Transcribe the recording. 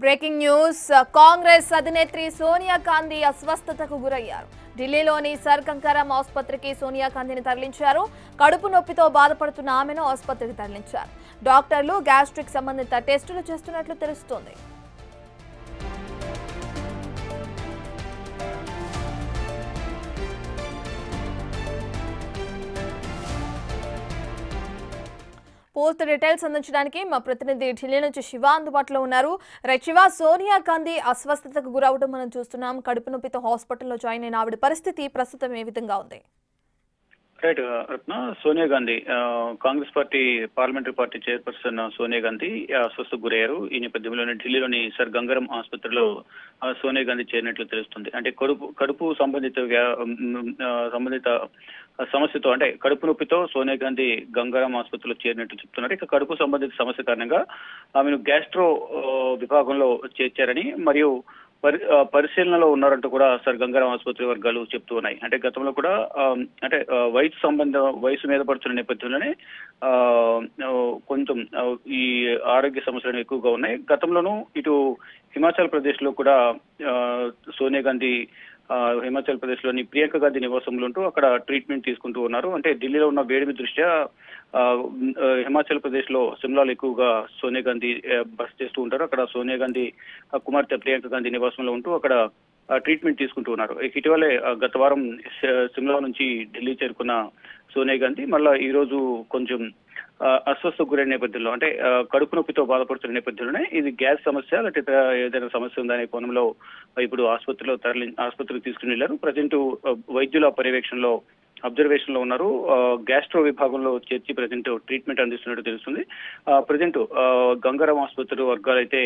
Breaking news Congress అధినేత్రి Sonia Gandhi అస్వస్థతకు గురయ్యారు. ఢిల్లీలోని సర్ గంగారాం ఆసుపత్రికి సోనియా గాంధీని తరలించారు. కడుపు నొప్పితో బాధపడుతున్న ఆమెను ఆసుపత్రికి తరలించారు. డాక్టర్లు గ్యాస్ట్రిక్ సంబంధిత టెస్టులు చేస్తున్నట్లు తెలుస్తోంది. పూర్తి డీటెయిల్స్ అందించడానికి మా ప్రతినిధి ఢిల్లీ నుంచి శివ అందుబాటులో ఉన్నారు. శివ, సోనియా గాంధీ అస్వస్థతకు గురవడం మనం చూస్తున్నాం. కడుపు నొప్పితో హాస్పిటల్లో జాయిన్ అయిన ఆవిడ పరిస్థితి ప్రస్తుతం ఏ విధంగా ఉంది? Right Ratna, Sonia Gandhi Congress party parliamentary party chairperson Sonia Gandhi అస్వస్థకు గురయ్యారు. ఈ నేపథ్యంలోనే ఢిల్లీలోని సర్ గంగారాం ఆసుపత్రిలో సోనియా గాంధీ చేరినట్లు తెలుస్తుంది. అంటే కడుపు సంబంధిత సమస్యతో, అంటే కడుపు నొప్పితో సోనియా గాంధీ గంగారాం ఆసుపత్రిలో చేరినట్లు చెప్తున్నారు. ఇక కడుపు సంబంధిత సమస్య కారణంగా ఆమెను గ్యాస్ట్రో విభాగంలో చేర్చారని మరియు పరిశీలనలో ఉన్నారంటూ కూడా సర్ గంగారాం ఆసుపత్రి వర్గాలు చెప్తూ ఉన్నాయి. అంటే గతంలో కూడా అంటే వయసు మీద పడుతున్న నేపథ్యంలోనే కొంచెం ఈ ఆరోగ్య సమస్యలు ఎక్కువగా ఉన్నాయి. గతంలోనూ ఇటు హిమాచల్ ప్రదేశ్ లో కూడా సోనియా గాంధీ హిమాచల్ ప్రదేశ్ లోని ప్రియాంక గాంధీ నివాసంలో ఉంటూ అక్కడ ట్రీట్మెంట్ తీసుకుంటూ ఉన్నారు. అంటే ఢిల్లీలో ఉన్న వేడిమి దృష్ట్యా హిమాచల్ ప్రదేశ్ లో సిమ్లాలో ఎక్కువగా సోనియా గాంధీ బస చేస్తూ ఉంటారు. అక్కడ సోనియా గాంధీ కుమార్తె ప్రియాంక గాంధీ నివాసంలో ఉంటూ అక్కడ ట్రీట్మెంట్ తీసుకుంటూ ఉన్నారు. ఇటీవలే గత వారం సిమ్లా నుంచి ఢిల్లీ చేరుకున్న సోనియా గాంధీ మళ్ళా ఈ రోజు కొంచెం అస్వస్థకు గురైన నేపథ్యంలో, అంటే కడుపు నొప్పితో బాధపడుతున్న నేపథ్యంలోనే ఇది గ్యాస్ సమస్య లేకపోతే ఏదైనా సమస్య ఉందనే కోణంలో ఇప్పుడు ఆసుపత్రికి తీసుకుని వెళ్లారు. ప్రజెంట్ వైద్యుల పర్యవేక్షణలో అబ్జర్వేషన్ లో ఉన్నారు. గ్యాస్ట్రో విభాగంలో చేర్చి ప్రజెంట్ ట్రీట్మెంట్ అందిస్తున్నట్టు తెలుస్తుంది. ప్రజెంట్ గంగారాం ఆసుపత్రి వర్గాలు అయితే